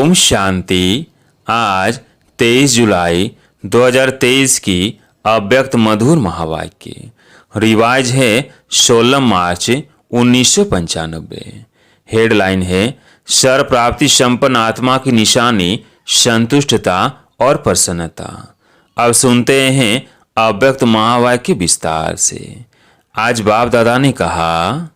ओम शांति। आज 23 जुलाई 2023 की अव्यक्त मधुर महावाक्य। रिवाज है 16 मार्च 1995। हेडलाइन है सर प्राप्ति संपन्न आत्मा की निशानी संतुष्टता और प्रसन्नता। अब सुनते हैं अव्यक्त महावाक्य विस्तार से। आज बाप दादा ने कहा,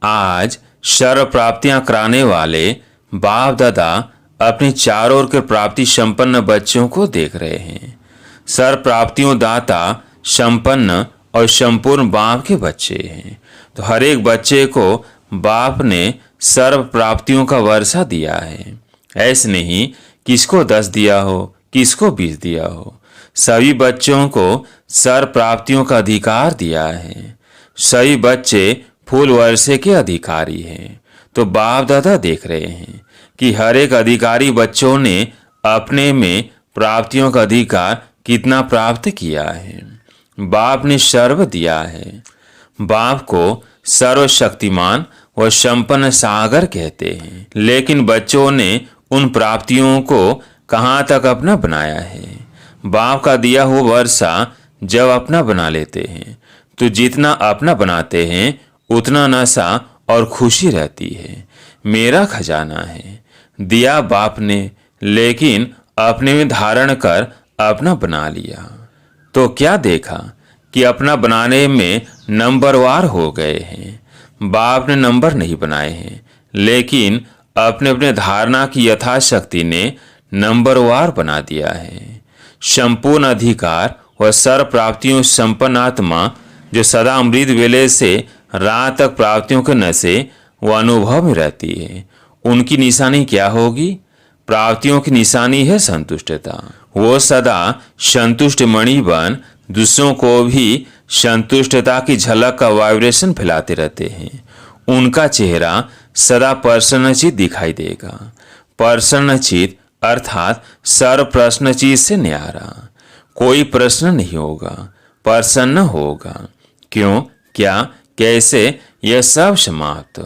आज सर्व प्राप्तियां कराने वाले बाप दादा अपने चारों ओर के प्राप्ति संपन्न बच्चों को देख रहे हैं। सर्व प्राप्तियों दाता संपन्न और संपूर्ण बाप के बच्चे हैं। तो हर एक बच्चे को बाप ने सर्व प्राप्तियों का वर्षा दिया है। ऐसे नहीं किसको 10 दिया हो, किसको 20 दिया हो, सभी बच्चों को सर्व प्राप्तियों का अधिकार दिया है। सभी बच्चे फूल वर्षे के अधिकारी हैं। तो बाप दादा देख रहे हैं कि हर एक अधिकारी बच्चों ने अपने में प्राप्तियों का अधिकार कितना प्राप्त किया है। बाप ने सर्व दिया है। बाप को सर्वशक्तिमान व संपन्न सागर कहते हैं, लेकिन बच्चों ने उन प्राप्तियों को कहाँ तक अपना बनाया है। बाप का दिया हुआ वर्षा जब अपना बना लेते हैं तो जितना अपना बनाते हैं उतना नशा और खुशी रहती है। मेरा खजाना है, दिया बाप ने, लेकिन अपने में धारण कर अपना बना लिया। तो क्या देखा कि अपना बनाने में नंबरवार हो गए हैं। बाप ने नंबर नहीं बनाए हैं, लेकिन अपने अपने धारणा की यथाशक्ति ने नंबरवार बना दिया है। संपूर्ण अधिकार व सर्व प्राप्तियों संपन्न आत्मा जो सदा अमृत वेले से रात तक प्राप्तियों के नशे व अनुभव में रहती है, उनकी निशानी क्या होगी? प्राप्तियों की निशानी है संतुष्टता। वो सदा संतुष्ट मणि बन दूसरों को भी संतुष्टता की झलक का वाइब्रेशन फैलाते रहते हैं। उनका चेहरा सदा प्रसन्नचित दिखाई देगा। प्रसन्नचित अर्थात सर्व प्रश्नचित से न्यारा। कोई प्रश्न नहीं होगा, प्रसन्न होगा। क्यों, क्या, कैसे, यह सब समाप्त।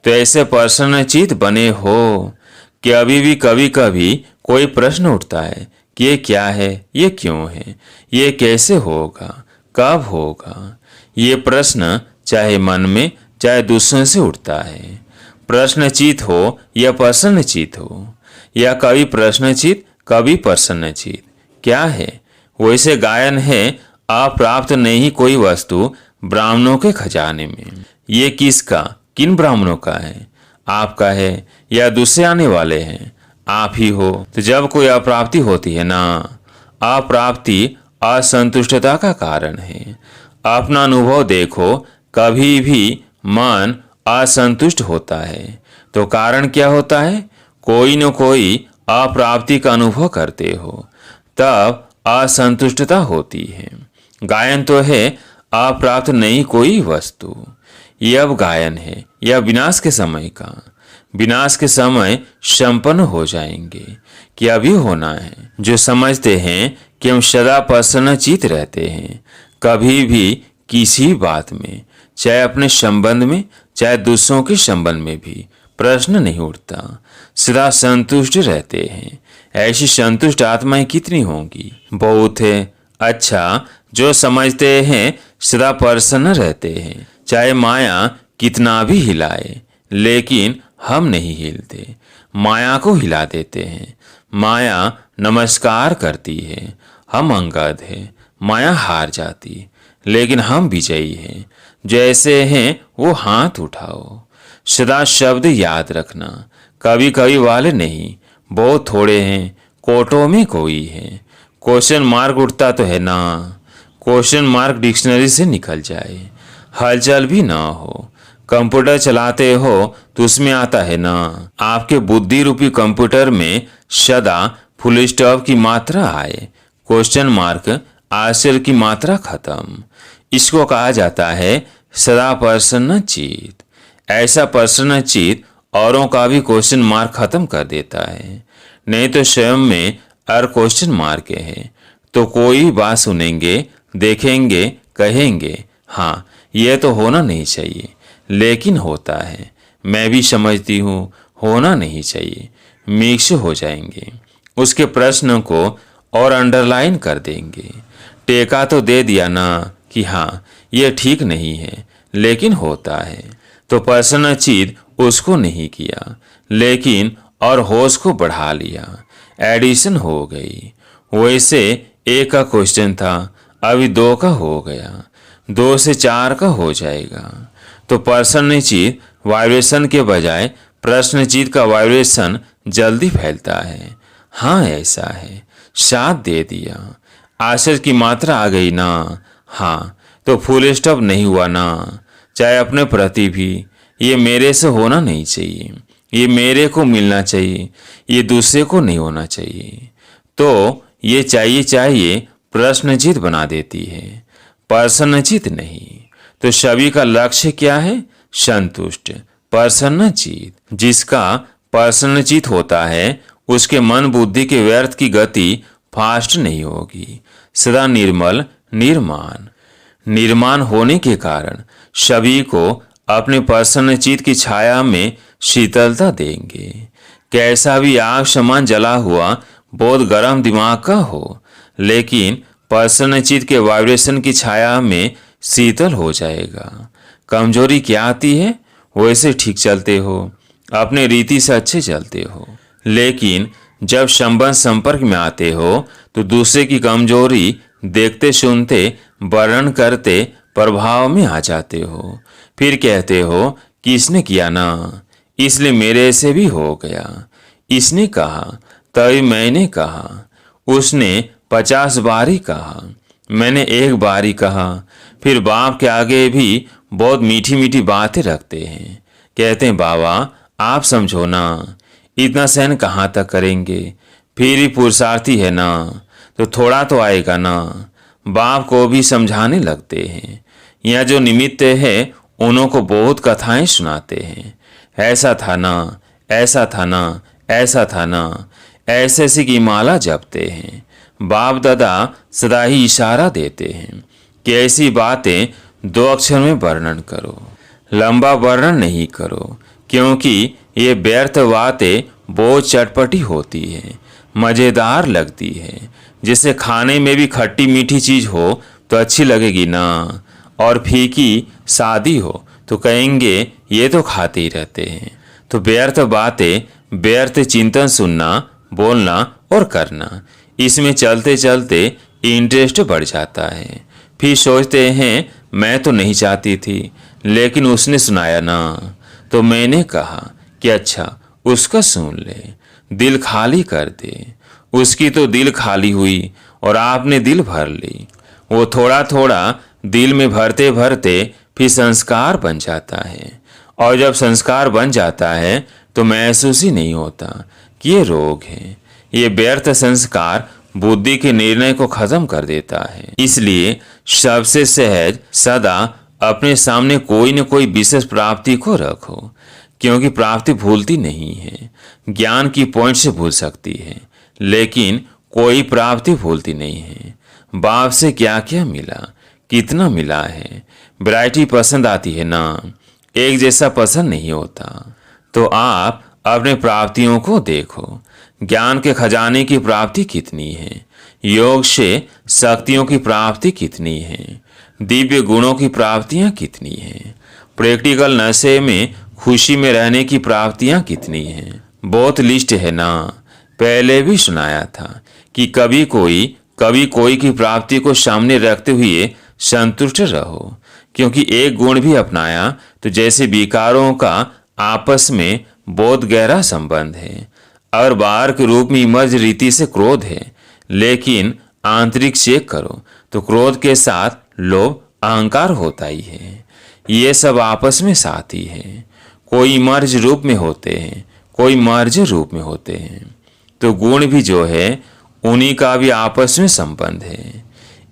तो ऐसे प्रसन्नचित बने हो कि अभी भी कभी कभी कोई प्रश्न उठता है कि ये क्या है, ये क्यों है, ये कैसे होगा, कब होगा। ये प्रश्न चाहे मन में चाहे दूसरों से उठता है। प्रश्नचित हो या प्रसन्नचित हो, या कभी प्रश्नचित कभी प्रसन्नचित। क्या है? वैसे गायन है, अप्राप्त नहीं कोई वस्तु ब्राह्मणों के खजाने में। ये किसका, किन ब्राह्मणों का है? आपका है या दूसरे आने वाले हैं? आप ही हो। तो जब कोई अप्राप्ति होती है ना, अप्राप्ति असंतुष्टता का कारण है। अपना अनुभव देखो, कभी भी मन असंतुष्ट होता है तो कारण क्या होता है? कोई न कोई अप्राप्ति का अनुभव करते हो, तब असंतुष्टता होती है। गायन तो है, अप्राप्त नहीं कोई वस्तु। यह अब गायन है, यह विनाश के समय का। विनाश के समय संपन्न हो जाएंगे कि अभी होना है। जो समझते हैं कि हम सदा प्रसन्नचित रहते हैं, कभी भी किसी बात में, चाहे अपने संबंध में चाहे दूसरों के संबंध में भी प्रश्न नहीं उठता, सदा संतुष्ट रहते हैं। ऐसी संतुष्ट आत्माएं कितनी होंगी? बहुत है। अच्छा, जो समझते हैं सदा प्रसन्न रहते हैं, चाहे माया कितना भी हिलाए, लेकिन हम नहीं हिलते, माया को हिला देते हैं। माया नमस्कार करती है, हम अंगद हैं, माया हार जाती, लेकिन हम विजयी हैं। जैसे हैं वो हाथ उठाओ। सदा शब्द याद रखना, कभी कभी वाले नहीं, बहुत थोड़े हैं, कोटों में कोई है। क्वेश्चन मार्क उठता तो है ना, क्वेश्चन मार्क डिक्शनरी से निकल जाए, हलचल भी ना हो। कंप्यूटर चलाते हो तो उसमें आता है ना, आपके बुद्धि रूपी कंप्यूटर में सदा फुल स्टॉप की मात्रा आए, क्वेश्चन मार्क आश्चर्य की मात्रा खत्म। इसको कहा जाता है सदा प्रसन्न चित। ऐसा प्रसन्न चित औरों का भी क्वेश्चन मार्क खत्म कर देता है। नहीं तो स्वयं में और क्वेश्चन मार्क है तो कोई बात सुनेंगे, देखेंगे, कहेंगे हाँ यह तो होना नहीं चाहिए, लेकिन होता है। मैं भी समझती हूँ होना नहीं चाहिए, मिक्स हो जाएंगे। उसके प्रश्न को और अंडरलाइन कर देंगे। टेका तो दे दिया ना कि हाँ ये ठीक नहीं है, लेकिन होता है। तो प्रश्नचित उसको नहीं किया, लेकिन और होश को बढ़ा लिया। एडिशन हो गई। वैसे 1 का क्वेश्चन था, अभी 2 का हो गया, 2 से 4 का हो जाएगा। तो प्रश्नचित वाइब्रेशन के बजाय प्रश्नचित का वाइब्रेशन जल्दी फैलता है। हाँ ऐसा है, साथ दे दिया। आश्चर्य की मात्रा आ गई ना। हाँ तो फुल स्टॉप नहीं हुआ ना। चाहे अपने प्रति भी, ये मेरे से होना नहीं चाहिए, ये मेरे को मिलना चाहिए, ये दूसरे को नहीं होना चाहिए। तो ये चाहिए प्रश्नचित बना देती है, प्रसन्नचित नहीं। तो सभी का लक्ष्य क्या है? संतुष्ट प्रसन्नचित। जिसका प्रसन्नचित होता है उसके मन बुद्धि के व्यर्थ की गति फास्ट नहीं होगी, सदा निर्मल निर्माण। निर्माण होने के कारण सभी को अपने प्रसन्नचित की छाया में शीतलता देंगे। कैसा भी आग समान जला हुआ बहुत गर्म दिमाग का हो, लेकिन प्रसन्नचित के वाइब्रेशन की छाया में शीतल हो जाएगा। कमजोरी क्या आती है? वैसे ठीक चलते हो, अपने रीति से अच्छे चलते हो, लेकिन जब संबंध संपर्क में आते हो तो दूसरे की कमजोरी देखते सुनते वर्णन करते प्रभाव में आ जाते हो। फिर कहते हो कि इसने किया ना, इसलिए मेरे से भी हो गया। इसने कहा तभी मैंने कहा, उसने 50 बार ही कहा, मैंने 1 बार ही कहा। फिर बाप के आगे भी बहुत मीठी मीठी बातें रखते हैं। कहते हैं बाबा आप समझो ना, इतना सहन कहाँ तक करेंगे, फिर ही पुरुषार्थी है ना, तो थोड़ा तो आएगा ना। बाप को भी समझाने लगते हैं। यहाँ जो निमित्त है उन्हों को बहुत कथाएं सुनाते हैं। ऐसा था ना, ऐसा था ना, ऐसा था ना, ऐसे ऐसी की माला जपते हैं। बाप दादा सदा ही इशारा देते हैं कि ऐसी बातें 2 अक्षर में वर्णन करो, लंबा वर्णन नहीं करो, क्योंकि ये व्यर्थ बातें बहुत चटपटी होती है, मज़ेदार लगती है। जिसे खाने में भी खट्टी मीठी चीज़ हो तो अच्छी लगेगी ना, और फीकी शादी हो तो कहेंगे ये तो खाते ही रहते हैं। तो व्यर्थ बातें, व्यर्थ चिंतन सुनना, बोलना और करना, इसमें चलते चलते इंटरेस्ट बढ़ जाता है। फिर सोचते हैं मैं तो नहीं चाहती थी, लेकिन उसने सुनाया ना, तो मैंने कहा कि अच्छा उसका सुन ले, दिल खाली कर दे। उसकी तो दिल खाली हुई और आपने दिल भर ली। वो थोड़ा थोड़ा दिल में भरते भरते फिर संस्कार बन जाता है, और जब संस्कार बन जाता है तो महसूस ही नहीं होता कि ये रोग है। ये व्यर्थ संस्कार बुद्धि के निर्णय को खत्म कर देता है। इसलिए सबसे सहज सदा अपने सामने कोई न कोई विशेष प्राप्ति को रखो, क्योंकि प्राप्ति भूलती नहीं है। ज्ञान की पॉइंट से भूल सकती है, लेकिन कोई प्राप्ति भूलती नहीं है। बाप से क्या क्या मिला, कितना मिला है, वैरायटी पसंद आती है ना, एक जैसा पसंद नहीं होता। तो आप अपने प्राप्तियों को देखो। ज्ञान के खजाने की प्राप्ति कितनी है, योग से शक्तियों की प्राप्ति कितनी है, दिव्य गुणों की प्राप्तियां कितनी हैं, प्रैक्टिकल नशे में खुशी में रहने की प्राप्तियां कितनी हैं। बहुत लिस्ट है ना। पहले भी सुनाया था कि कभी कोई की प्राप्ति को सामने रखते हुए संतुष्ट रहो, क्योंकि एक गुण भी अपनाया तो जैसे विकारों का आपस में बहुत गहरा संबंध है। और बाहर के रूप में इमर्ज रीति से क्रोध है, लेकिन आंतरिक चेक करो तो क्रोध के साथ लोभ अहंकार होता ही है। ये सब आपस में साथी है। कोई मर्ज रूप में होते हैं, कोई मर्ज रूप में होते हैं। तो गुण भी जो है उन्हीं का भी आपस में संबंध है।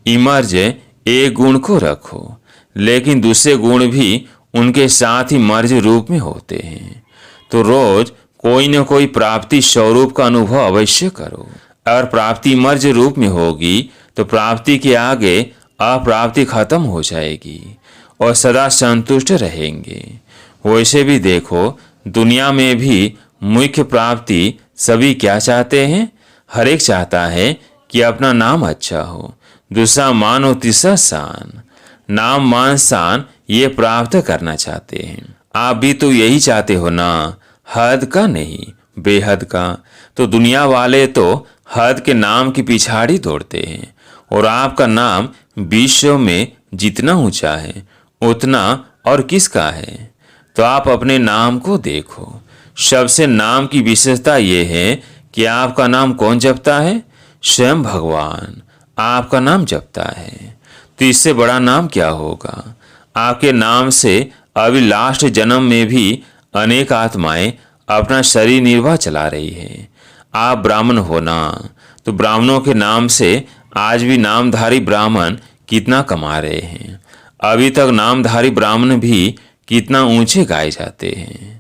इमर्ज एक गुण को रखो, लेकिन दूसरे गुण भी उनके साथ ही मर्ज रूप में होते हैं। तो रोज कोई न कोई प्राप्ति स्वरूप का अनुभव अवश्य करो। अगर प्राप्ति मर्ज रूप में होगी तो प्राप्ति के आगे अप्राप्ति खत्म हो जाएगी और सदा संतुष्ट रहेंगे। वैसे भी देखो, दुनिया में भी मुख्य प्राप्ति सभी क्या चाहते हैं? हर एक चाहता है कि अपना नाम अच्छा हो, दूसरा मान हो, तीसरा शान। नाम, मान, शान ये प्राप्त करना चाहते हैं। आप भी तो यही चाहते हो ना, हद का नहीं, बेहद का। तो दुनिया वाले तो हद के नाम की पिछाड़ी दौड़ते हैं, और आपका नाम विश्व में जितना ऊंचा है उतना और किसका है? तो आप अपने नाम को देखो। सबसे नाम की विशेषता ये है कि आपका नाम कौन जपता है? स्वयं भगवान आपका नाम जपता है। तो इससे बड़ा नाम क्या होगा? आपके नाम से अभी लास्ट जन्म में भी अनेक आत्माएं अपना शरीर निर्वाह चला रही है। आप ब्राह्मण हो ना, तो ब्राह्मणों के नाम से आज भी नामधारी ब्राह्मण कितना कमा रहे हैं। अभी तक नामधारी ब्राह्मण भी कितना ऊंचे गाए जाते हैं।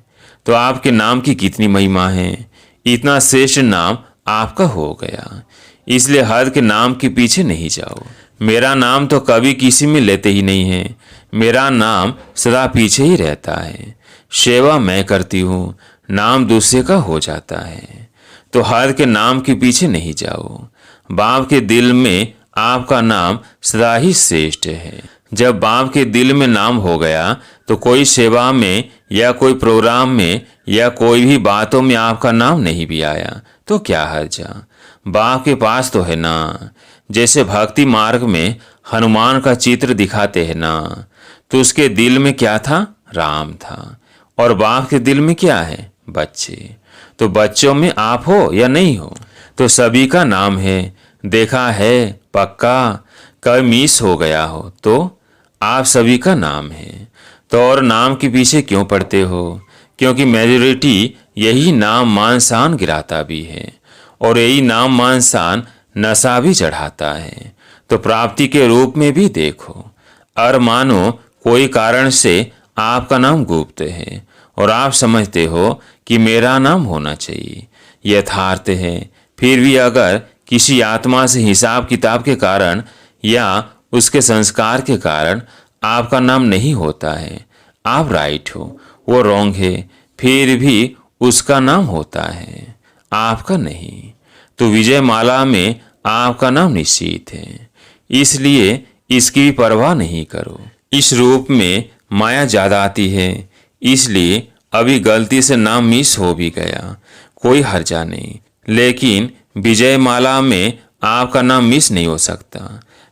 तो आपके नाम की कितनी महिमा है। इतना श्रेष्ठ नाम आपका हो गया, इसलिए हद के नाम के पीछे नहीं जाओ। मेरा नाम तो कभी किसी में लेते ही नहीं है, मेरा नाम सदा पीछे ही रहता है। सेवा मैं करती हूँ, नाम दूसरे का हो जाता है। तो हद के नाम के पीछे नहीं जाओ। बाप के दिल में आपका नाम सदा ही श्रेष्ठ है। जब बाप के दिल में नाम हो गया तो कोई सेवा में या कोई प्रोग्राम में या कोई भी बातों में आपका नाम नहीं भी आया तो क्या हर्जा? बाप के पास तो है ना। जैसे भक्ति मार्ग में हनुमान का चित्र दिखाते हैं ना, तो उसके दिल में क्या था? राम था। और बाप के दिल में क्या है? बच्चे। तो बच्चों में आप हो या नहीं हो? तो सभी का नाम है, देखा है पक्का। कभी मिस हो गया हो तो आप सभी का नाम है। तो और नाम के पीछे क्यों पड़ते हो? क्योंकि मेजॉरिटी यही नाम मान शान गिराता भी है, और यही नाम मान शान नशा भी चढ़ाता है। तो प्राप्ति के रूप में भी देखो। और मानो कोई कारण से आपका नाम गुप्त है और आप समझते हो कि मेरा नाम होना चाहिए, यथार्थ है। फिर भी अगर किसी आत्मा से हिसाब किताब के कारण या उसके संस्कार के कारण आपका नाम नहीं होता है, आप राइट हो, वो रॉन्ग है, फिर भी उसका नाम होता है, आपका नहीं। तो विजय माला में आपका नाम निश्चित है, इसलिए इसकी परवाह नहीं करो। इस रूप में माया ज्यादा आती है, इसलिए अभी गलती से नाम मिस हो भी गया, कोई हर्जा नहीं। लेकिन विजय माला में आपका नाम मिस नहीं हो सकता,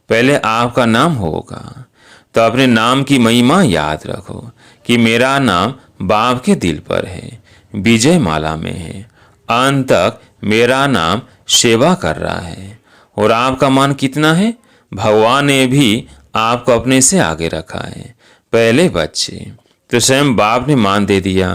पहले आपका नाम होगा। तो अपने नाम की महिमा याद रखो कि मेरा नाम बाप के दिल पर है, विजय माला में है। अंत तक मेरा नाम सेवा कर रहा है। और आपका मान कितना है? भगवान ने भी आपको अपने से आगे रखा है। पहले बच्चे, तो स्वयं बाप ने मान दे दिया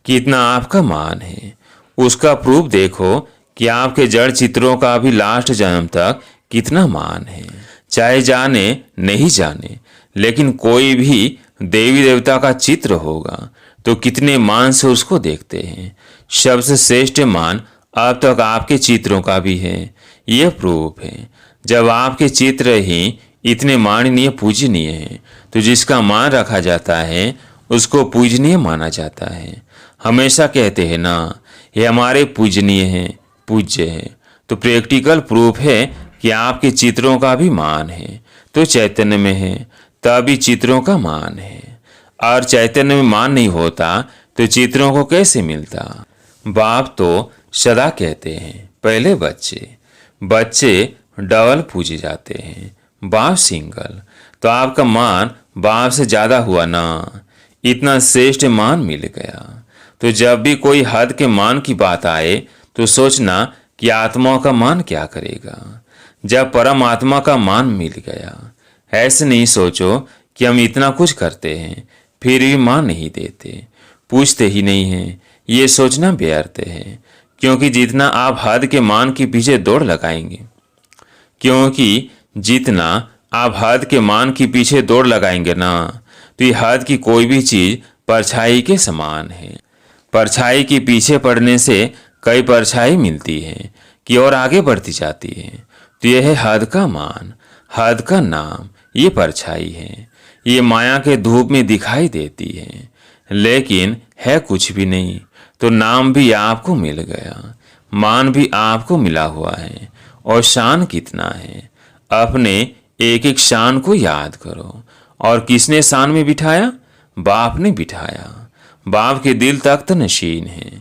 कि इतना आपका मान है। उसका प्रूफ देखो कि आपके जड़ चित्रों का भी लास्ट जन्म तक कितना मान है। चाहे जाने नहीं जाने, लेकिन कोई भी देवी देवता का चित्र होगा तो कितने मान से उसको देखते हैं। सबसे श्रेष्ठ मान अब तक आपके चित्रों का भी है, यह प्रूफ है। जब आपके चित्र ही इतने माननीय पूजनीय हैं, तो जिसका मान रखा जाता है उसको पूजनीय माना जाता है। हमेशा कहते हैं ना, ये हमारे पूजनीय हैं, पूज्य है। तो प्रैक्टिकल प्रूफ है कि आपके चित्रों का भी मान है। तो चैतन्य में है तभी चित्रों का मान है, और चैतन्य में मान नहीं होता तो चित्रों को कैसे मिलता? बाप तो सदा कहते हैं पहले बच्चे, बच्चे डबल पूजे जाते हैं, बाप सिंगल। तो आपका मान बाप से ज्यादा हुआ ना, इतना श्रेष्ठ मान मिल गया। तो जब भी कोई हद के मान की बात आए तो सोचना कि आत्माओं का मान क्या करेगा जब परम आत्मा का मान मिल गया। ऐसे नहीं सोचो कि हम इतना कुछ करते हैं फिर भी मान नहीं देते, पूछते ही नहीं हैं, ये सोचना व्यर्थ है। क्योंकि जितना आप हद के मान के पीछे दौड़ लगाएंगे, क्योंकि जितना आप हद के मान के पीछे दौड़ लगाएंगे ना, तो ये हद की कोई भी चीज परछाई के समान है। परछाई के पीछे पड़ने से कई परछाई मिलती है कि और आगे बढ़ती जाती है। तो यह है हद का मान, हद का नाम, ये परछाई है। ये माया के धूप में दिखाई देती है, लेकिन है कुछ भी नहीं। तो नाम भी आपको मिल गया, मान भी आपको मिला हुआ है और शान कितना है। अपने एक एक शान को याद करो। और किसने शान में बिठाया? बाप ने बिठाया। बाप के दिल तख्त नशीन है।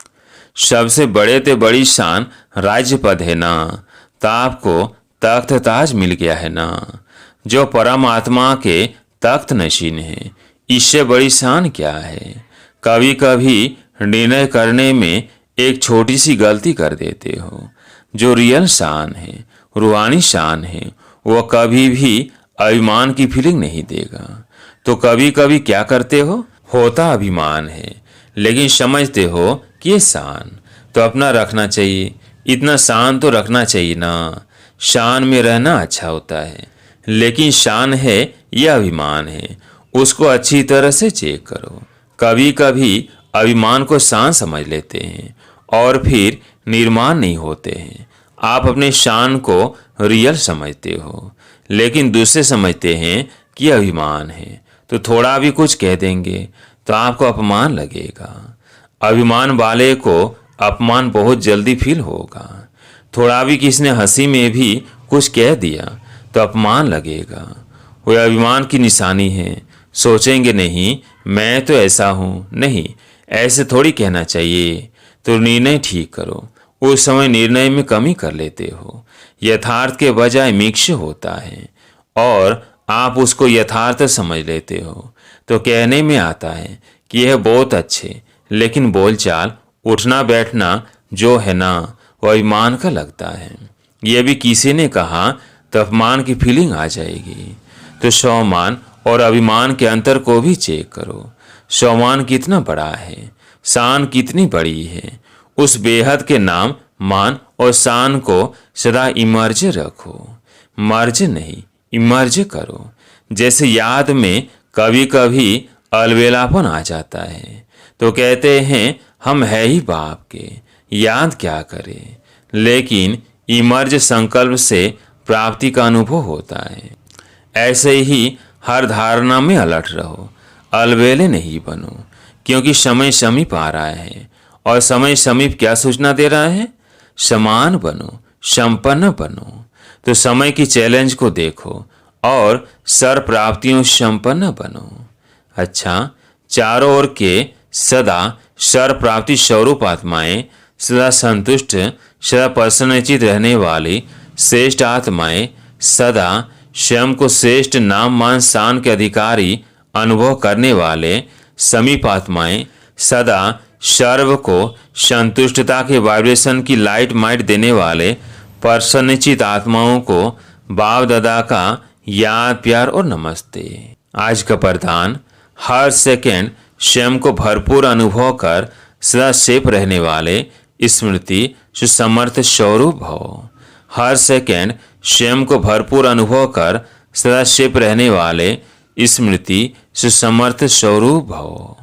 सबसे बड़े ते बड़ी शान राज्य पद है ना, तो आपको तख्त ताज मिल गया है ना, जो परमात्मा के तख्त नशीन है। इससे बड़ी शान क्या है? कभी कभी निर्णय करने में एक छोटी सी गलती कर देते हो। जो रियल शान है, रूहानी शान है, वो कभी भी अभिमान की फीलिंग नहीं देगा। तो कभी कभी क्या करते हो? होता अभिमान है, लेकिन समझते हो कि ये शान तो अपना रखना चाहिए। इतना शान तो रखना चाहिए ना। शान में रहना अच्छा होता है, लेकिन शान है या अभिमान है, उसको अच्छी तरह से चेक करो। कभी कभी अभिमान को शान समझ लेते हैं और फिर निर्माण नहीं होते हैं। आप अपने शान को रियल समझते हो, लेकिन दूसरे समझते हैं कि अभिमान है, तो थोड़ा भी कुछ कह देंगे तो आपको अपमान लगेगा। अभिमान वाले को अपमान बहुत जल्दी फील होगा। थोड़ा भी किसी ने हंसी में भी कुछ कह दिया तो अपमान लगेगा। वह अभिमान की निशानी है। सोचेंगे नहीं मैं तो ऐसा हूँ, नहीं ऐसे थोड़ी कहना चाहिए। तो निर्णय ठीक करो। उस समय निर्णय में कमी कर लेते हो। यथार्थ के बजाय मिक्स होता है और आप उसको यथार्थ समझ लेते हो। तो कहने में आता है कि यह बहुत अच्छे, लेकिन बोलचाल उठना बैठना जो है ना, वो अभिमान का लगता है। यह भी किसी ने कहा तो अपमान की फीलिंग आ जाएगी। तो स्वाभिमान और अभिमान के अंतर को भी चेक करो। स्वाभिमान कितना बड़ा है, शान कितनी बड़ी है। उस बेहद के नाम मान और शान को सदा इमर्ज रखो। मर्ज नहीं, इमर्ज करो। जैसे याद में कभी कभी अलबेलापन आ जाता है तो कहते हैं हम है ही बाप के, याद क्या करें। लेकिन इमर्ज संकल्प से प्राप्ति का अनुभव होता है। ऐसे ही हर धारणा में अलर्ट रहो, अलबेले नहीं बनो, क्योंकि समय समीप आ रहा है। और समय समीप क्या सूचना दे रहा है? समान बनो, संपन्न बनो। तो समय की चैलेंज को देखो और सर प्राप्तियों संपन्न बनो। अच्छा, चारों ओर के सदा सर प्राप्ति स्वरूप आत्माएं, सदा संतुष्ट, सदा प्रसन्नचित रहने वाली श्रेष्ठ आत्माएं, सदा स्वयं को श्रेष्ठ नाम मान शान के अधिकारी अनुभव करने वाले समीप आत्माएं, सदा सर्व को संतुष्टता के वाइब्रेशन की लाइट माइट देने वाले प्रसन्नचित आत्माओं को बाप दादा का याद प्यार और नमस्ते। आज का वरदान, हर सेकंड स्वयं को भरपूर अनुभव कर सदा सेफ रहने वाले स्मृति सुसमर्थ स्वरूप भव। हर सेकंड स्वयं को भरपूर अनुभव कर सदा सेफ रहने वाले स्मृति सुसमर्थ स्वरूप भव।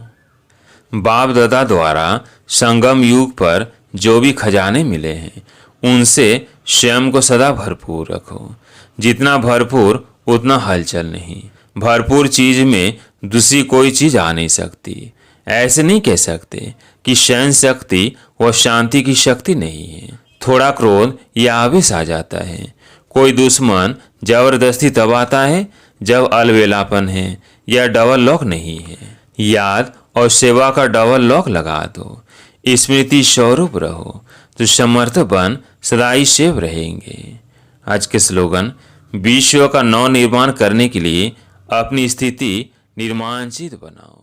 बाप दादा द्वारा संगम युग पर जो भी खजाने मिले हैं, उनसे स्वयं को सदा भरपूर रखो। जितना भरपूर उतना हलचल नहीं। भरपूर चीज में दूसरी कोई चीज आ नहीं सकती। ऐसे नहीं कह सकते कि सहन शक्ति व शांति की शक्ति नहीं है। थोड़ा क्रोध या आवेश आ जाता है। कोई दुश्मन जबरदस्ती तब आता है जब अलबेलापन है या डबल लॉक नहीं है। याद और सेवा का डबल लॉक लगा दो। स्मृति स्वरूप रहो तो समर्थ बन सदा ही सेव रहेंगे। आज के स्लोगन, विश्व का नव निर्माण करने के लिए अपनी स्थिति निर्माणशील बनाओ।